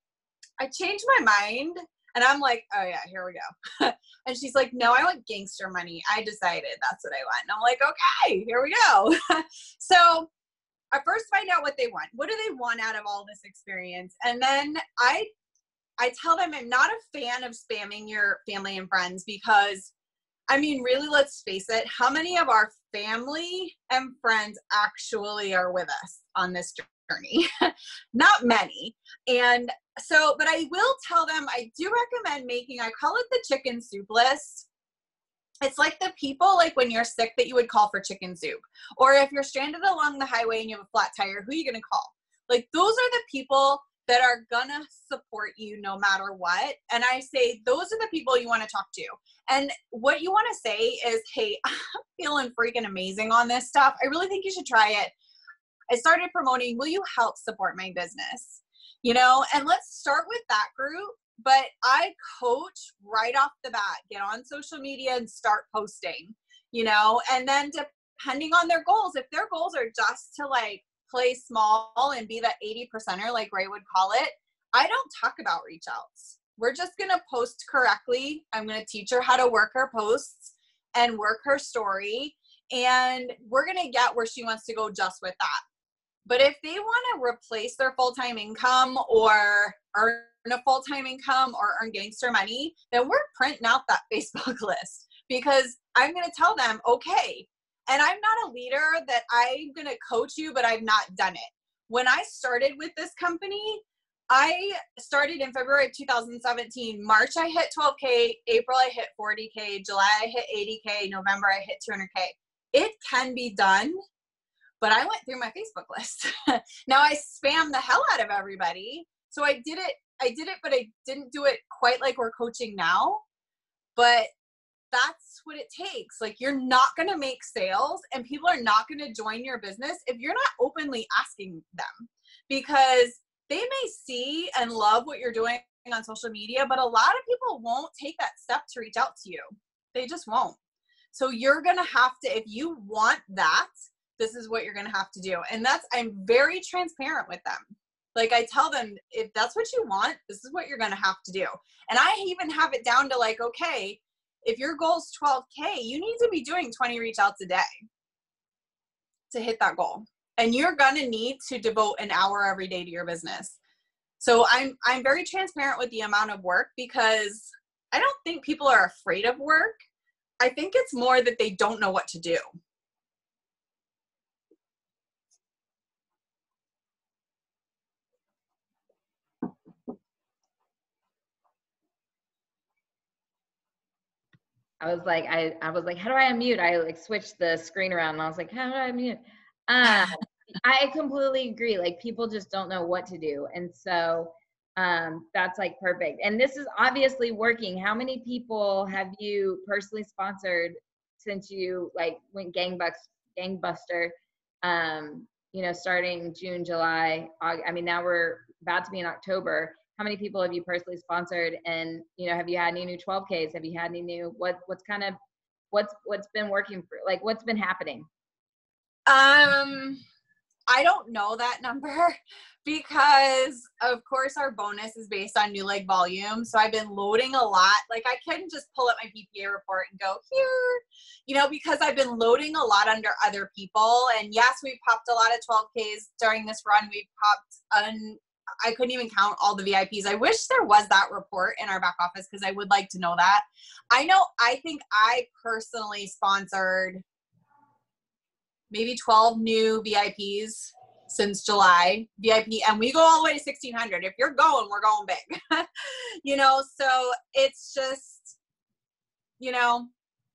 I changed my mind. And I'm like, oh yeah, here we go. And she's like, no, I want gangster money. I decided that's what I want. And I'm like, okay, here we go. So I first find out what they want. What do they want out of all this experience? And then I tell them I'm not a fan of spamming your family and friends because, I mean, really, let's face it, how many of our family and friends actually are with us on this journey? Not many. And so, but I will tell them, I do recommend making, I call it the chicken soup list. It's like the people, like when you're sick that you would call for chicken soup. Or if you're stranded along the highway and you have a flat tire, who are you going to call? Like, those are the people that are gonna support you no matter what. And I say, those are the people you want to talk to. And what you want to say is, hey, I'm feeling freaking amazing on this stuff. I really think you should try it. I started promoting, will you help support my business? You know, and let's start with that group. But I coach right off the bat, get on social media and start posting, you know, and then depending on their goals, if their goals are just to like play small and be that 80%er, like Ray would call it, I don't talk about reach outs. We're just going to post correctly. I'm going to teach her how to work her posts and work her story. And we're going to get where she wants to go just with that. But if they want to replace their full-time income or earn a full-time income or earn gangster money, then we're printing out that Facebook list, because I'm going to tell them, okay, and I'm not a leader that I'm going to coach you, but I've not done it. When I started with this company, I started in February of 2017. March, I hit 12K. April, I hit 40K. July, I hit 80K. November, I hit 200K. It can be done, but I went through my Facebook list. Now I spam the hell out of everybody. So I did it, but I didn't do it quite like we're coaching now. But that's what it takes. Like, you're not going to make sales and people are not going to join your business if you're not openly asking them, because they may see and love what you're doing on social media, but a lot of people won't take that step to reach out to you. They just won't. So you're going to have to, if you want that, this is what you're going to have to do. And I'm very transparent with them. Like, I tell them, if that's what you want, this is what you're going to have to do. And I even have it down to like, okay, if your goal is 12K, you need to be doing 20 reach outs a day to hit that goal. And you're going to need to devote an hour every day to your business. So I'm very transparent with the amount of work, because I don't think people are afraid of work. I think it's more that they don't know what to do. I was like, how do I unmute? I like switched the screen around and I was like, how do I unmute? I completely agree. Like, people just don't know what to do. And so that's like perfect. And this is obviously working. How many people have you personally sponsored since you like went gangbuster, you know, starting June, July, August, I mean, now we're about to be in October. How many people have you personally sponsored? And, you know, have you had any new 12Ks? Have you had any new, what's been working for, like, what's been happening? I don't know that number, because of course our bonus is based on new leg volume. So I've been loading a lot. Like, I couldn't just pull up my PPA report and go here, you know, because I've been loading a lot under other people. And yes, we've popped a lot of 12Ks during this run. We've popped I couldn't even count all the VIPs. I wish there was that report in our back office, because I would like to know that. I think I personally sponsored maybe 12 new VIPs since July, VIP, and we go all the way to 1,600. If you're going, we're going big. You know, so it's just, you know,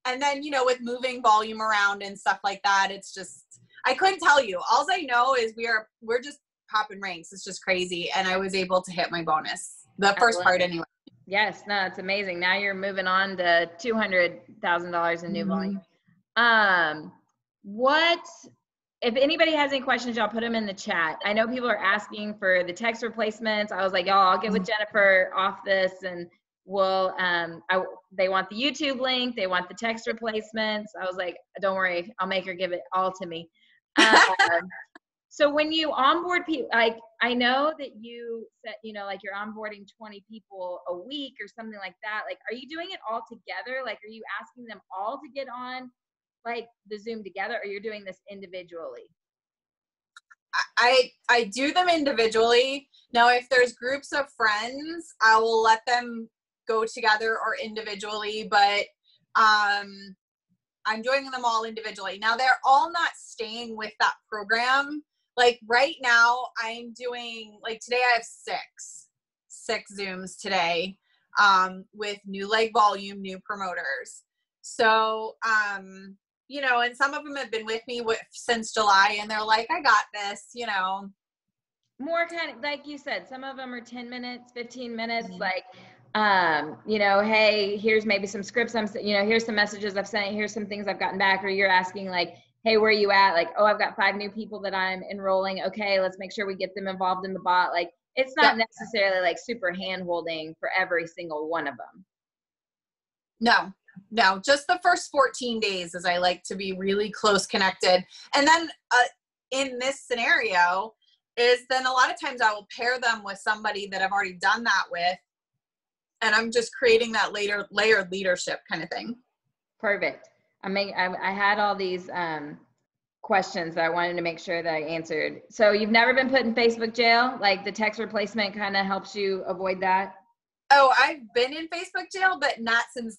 and then, you know, with moving volume around and stuff like that, it's just, I couldn't tell you. All I know is we're just popping ranks. It's just crazy. And I was able to hit my bonus, the first part anyway. Yes, no, it's amazing. Now you're moving on to $200,000 in new volume. What, if anybody has any questions, y'all put them in the chat. I know people are asking for the text replacements. I was like, y'all, I'll get with Jennifer off this, and we'll, they want the YouTube link. They want the text replacements. I was like, don't worry, I'll make her give it all to me. So when you onboard people, like, I know that you said, you know, like you're onboarding 20 people a week or something like that. Like, are you doing it all together? Like, are you asking them all to get on like the Zoom together, or you're doing this individually? I do them individually. Now, if there's groups of friends, I will let them go together or individually, but I'm doing them all individually. Now, they're all not staying with that program. Like right now, I'm doing, like today I have six Zooms today with new leg volume, new promoters. So, you know, and some of them have been with me since July, and they're like, I got this, you know. More kind of, like you said, some of them are 10 minutes, 15 minutes, like, you know, hey, here's maybe some scripts you know, here's some messages I've sent, here's some things I've gotten back, or you're asking like, hey, where are you at? Like, oh, I've got 5 new people that I'm enrolling. Okay, let's make sure we get them involved in the bot. Like, it's not necessarily like super hand-holding for every single one of them. No, just the first 14 days, as I like to be really close connected. And then in this scenario is then a lot of times I will pair them with somebody that I've already done that with. And I'm just creating that layered leadership kind of thing. Perfect. I had all these questions that I wanted to make sure that I answered. So you've never been put in Facebook jail? Like the text replacement kind of helps you avoid that? Oh, I've been in Facebook jail, but not since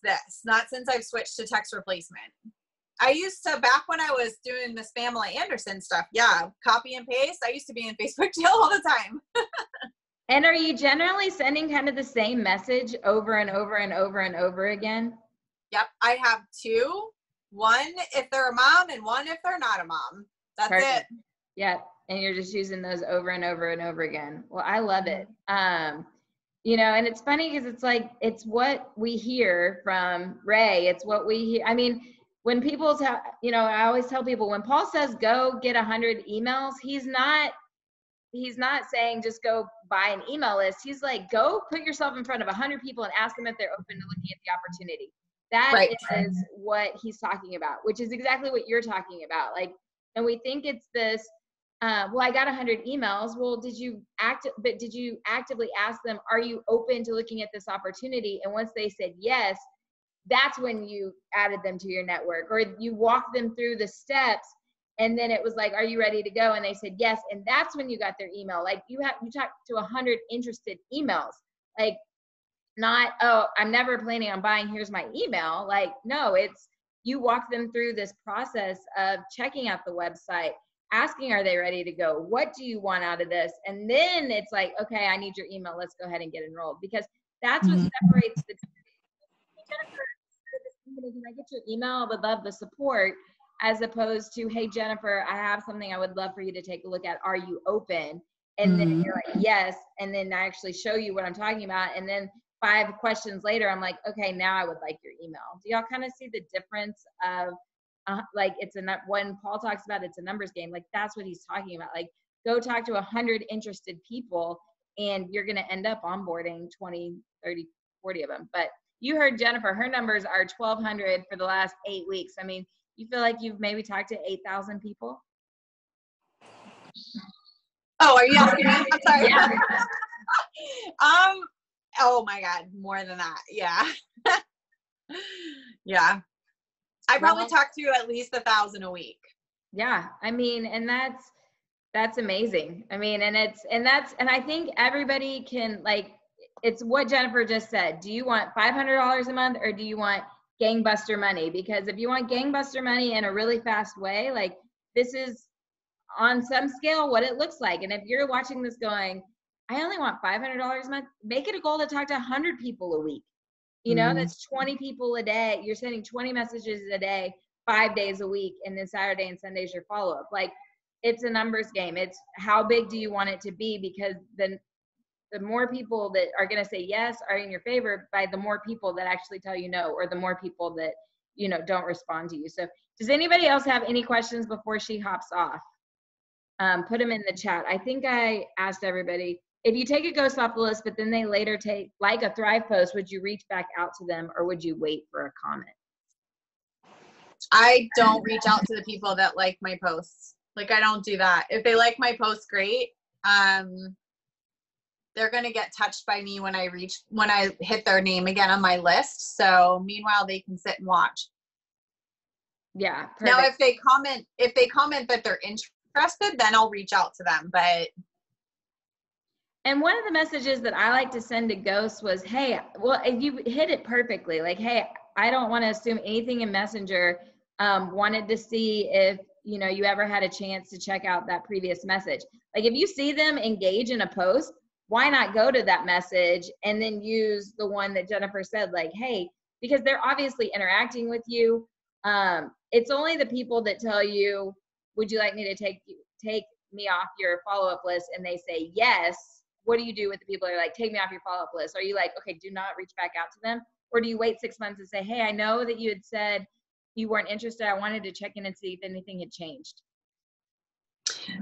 I've switched to text replacement. I used to, back when I was doing the Pamela Anderson stuff, yeah, copy and paste. I used to be in Facebook jail all the time. And are you generally sending kind of the same message over and over and over and over again? Yep, I have 2. One if they're a mom and one if they're not a mom. That's Perfect. It. Yep, and you're just using those over and over and over again. Well, I love it. You know, and it's funny because it's like, it's what we hear from Ray. It's what we hear. I mean, when people tell, you know, I always tell people when Paul says, go get 100 emails, he's not saying just go buy an email list. He's like, go put yourself in front of 100 people and ask them if they're open to looking at the opportunity. That is what he's talking about, which is exactly what you're talking about. Like, and we think it's this, well, I got 100 emails. Well, did you actively ask them, are you open to looking at this opportunity? And once they said yes, that's when you added them to your network, or you walked them through the steps. And then it was like, are you ready to go? And they said yes. And that's when you got their email. Like you talked to 100 interested emails, like not, oh, I'm never planning on buying, here's my email. Like, no, it's, you walk them through this process of checking out the website, asking, are they ready to go? What do you want out of this? And then it's like, okay, I need your email. Let's go ahead and get enrolled, because that's what separates the, can I get your email? I would love the support, as opposed to, hey, Jennifer, I have something I would love for you to take a look at. Are you open? And then you're like, yes. And then I actually show you what I'm talking about. And then 5 questions later, I'm like, okay, now I would like your email. Do y'all kind of see the difference of, like, it's when Paul talks about it's a numbers game, like that's what he's talking about. Like, go talk to 100 interested people and you're going to end up onboarding 20, 30, 40 of them. But you heard Jennifer, her numbers are 1,200 for the last 8 weeks. I mean, you feel like you've maybe talked to 8,000 people? Oh, are you asking me? I'm sorry. Yeah. Oh my God, more than that. Yeah. Yeah. I probably talk to at least 1,000 a week. Yeah. I mean, and that's amazing. I mean, and I think everybody can, like, it's what Jennifer just said. Do you want $500 a month, or do you want gangbuster money? Because if you want gangbuster money in a really fast way, like, this is on some scale what it looks like. And if you're watching this going, I only want $500 a month, make it a goal to talk to 100 people a week. You know, that's 20 people a day. You're sending 20 messages a day, 5 days a week, and then Saturday and Sunday's your follow-up. Like, it's a numbers game. It's how big do you want it to be? Because then the more people that are going to say yes are in your favor by the more people that actually tell you no, or the more people that, you know, don't respond to you. So does anybody else have any questions before she hops off? Put them in the chat. I think I asked everybody. If you take a ghost off the list, but then they later take like a Thrive post, would you reach back out to them, or would you wait for a comment? I don't reach out to the people that like my posts. Like, I don't do that. If they like my post, great. They're going to get touched by me when I hit their name again on my list. So meanwhile, they can sit and watch. Yeah. Perfect. Now, if they comment that they're interested, then I'll reach out to them. But and one of the messages that I like to send to ghosts was, hey, well, if you hit it perfectly, like, hey, I don't want to assume anything in Messenger. Wanted to see if, you know, you ever had a chance to check out that previous message. Like, if you see them engage in a post, why not go to that message and then use the one that Jennifer said, like, hey, because they're obviously interacting with you. It's only the people that tell you, would you like me to take me off your follow-up list? And they say yes. What do you do with the people that are like, take me off your follow-up list? Are you like, okay, do not reach back out to them? Or do you wait 6 months and say, hey, I know that you had said you weren't interested. I wanted to check in and see if anything had changed.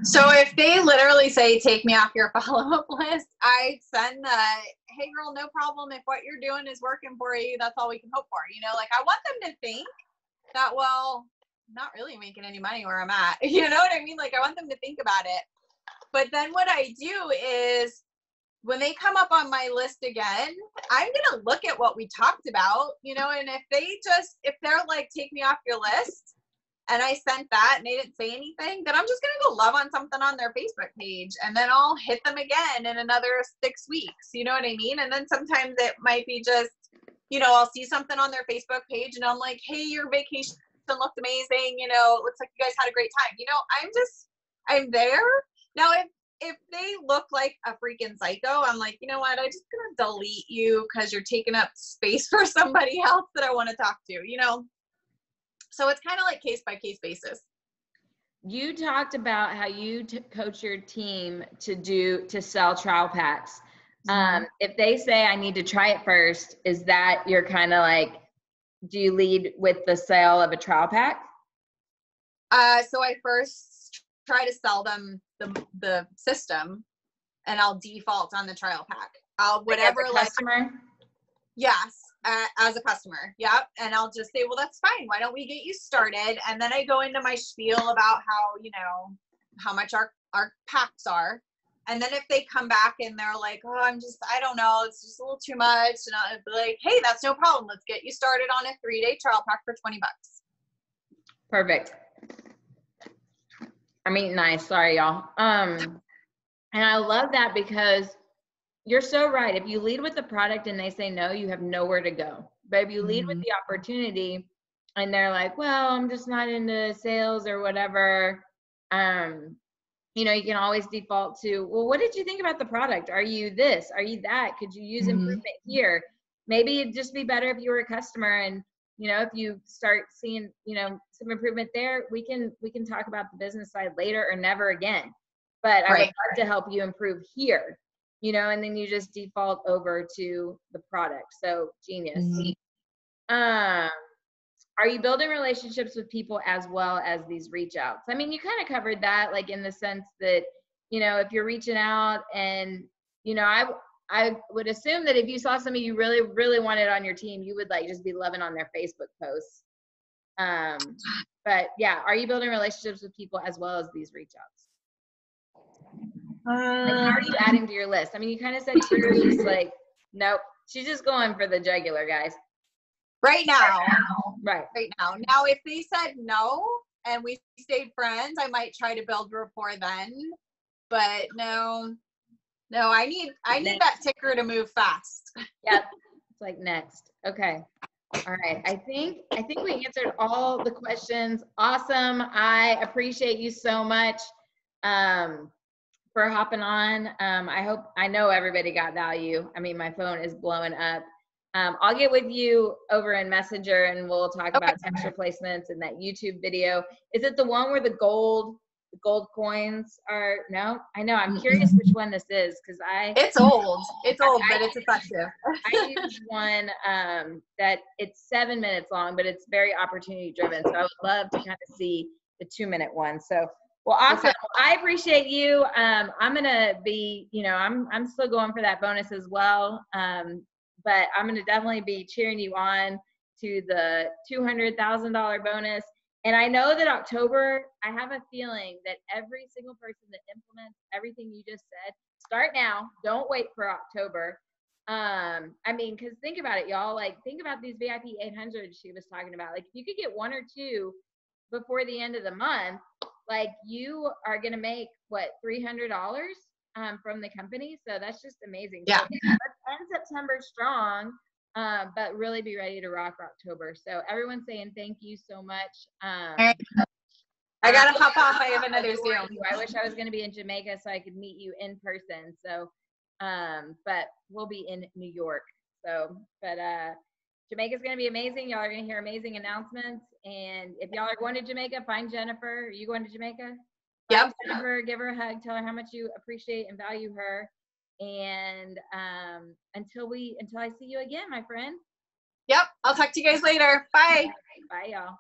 So if they literally say, take me off your follow-up list, I send the, hey girl, no problem. If what you're doing is working for you, that's all we can hope for. You know, like, I want them to think that, well, I'm not really making any money where I'm at. You know what I mean? Like, I want them to think about it. But then what I do is, when they come up on my list again, I'm going to look at what we talked about, you know, and if they're like, take me off your list, and I sent that and they didn't say anything, then I'm just going to go love on something on their Facebook page, and then I'll hit them again in another 6 weeks. You know what I mean? And then sometimes it might be just, you know, I'll see something on their Facebook page and I'm like, hey, your vacation looked amazing. You know, it looks like you guys had a great time. You know, I'm there. Now, if they look like a freaking psycho, I'm like, you know what, I'm just gonna delete you because you're taking up space for somebody else that I want to talk to, you know? So it's kind of like case by case basis. You talked about how you coach your team to sell trial packs. If they say, I need to try it first, is that you're kind of like, do you lead with the sale of a trial pack? So I first try to sell them the system, and I'll default on the trial pack. Whatever, like as a customer? Yes, as a customer. Yep. And I'll just say, well, that's fine. Why don't we get you started? And then I go into my spiel about how, you know, how much our packs are. And then if they come back and they're like, oh, I don't know, it's just a little too much. And I'll be like, hey, that's no problem. Let's get you started on a 3-day trial pack for $20. Perfect. I'm eating nice. Sorry, y'all. And I love that because you're so right. If you lead with the product and they say no, you have nowhere to go. But if you lead with the opportunity and they're like, well, I'm just not into sales or whatever, you know, you can always default to, well, what did you think about the product? Are you this? Are you that? Could you use improvement here? Maybe it'd just be better if you were a customer, and, you know, if you start seeing, you know, some improvement there, we can talk about the business side later or never again. But I would love to help you improve here, you know, and then you just default over to the product. So genius. Are you building relationships with people as well as these reach outs? I mean, you kind of covered that, like, in the sense that, you know, if you're reaching out and, you know, I would assume that if you saw somebody you really, really wanted on your team, you would like just be loving on their Facebook posts. But yeah, are you building relationships with people as well as these reach outs? Like, how are you adding to your list? I mean, you kind of said she's like, nope, she's just going for the jugular, guys. Right now. Right now. Now, if they said no and we stayed friends, I might try to build rapport then. But no, I need that ticker to move fast. Yep. It's like next. Okay. All right. I think we answered all the questions. Awesome. I appreciate you so much. for hopping on. I know everybody got value. I mean, my phone is blowing up. I'll get with you over in Messenger and we'll talk about texture placements and that YouTube video. Is it the one where the gold coins are? No, I know. I'm curious which one this is because it's old. It's old, but it's effective. I use one that it's 7 minutes long, but it's very opportunity driven. So I would love to kind of see the 2-minute one. So, well, awesome. Okay. I appreciate you. I'm gonna be, I'm still going for that bonus as well. But I'm gonna definitely be cheering you on to the $200,000 bonus. And I know that October, I have a feeling that every single person that implements everything you just said, start now. Don't wait for October. I mean, because think about it, y'all. Like, think about these VIP 800s she was talking about. Like, if you could get 1 or 2 before the end of the month, like, you are going to make, what, $300 from the company? So that's just amazing. Yeah. So let's end September strong. But really be ready to rock October. So everyone's saying thank you so much. I gotta hop off. I have another Zoom. I wish I was going to be in Jamaica so I could meet you in person. So, but we'll be in New York. So, but Jamaica's going to be amazing. Y'all are going to hear amazing announcements. And if y'all are going to Jamaica, find Jennifer. Are you going to Jamaica? Yep. Jennifer, give her a hug. Tell her how much you appreciate and value her. And until I see you again, my friend. Yep. I'll talk to you guys later. Bye. Bye, y'all.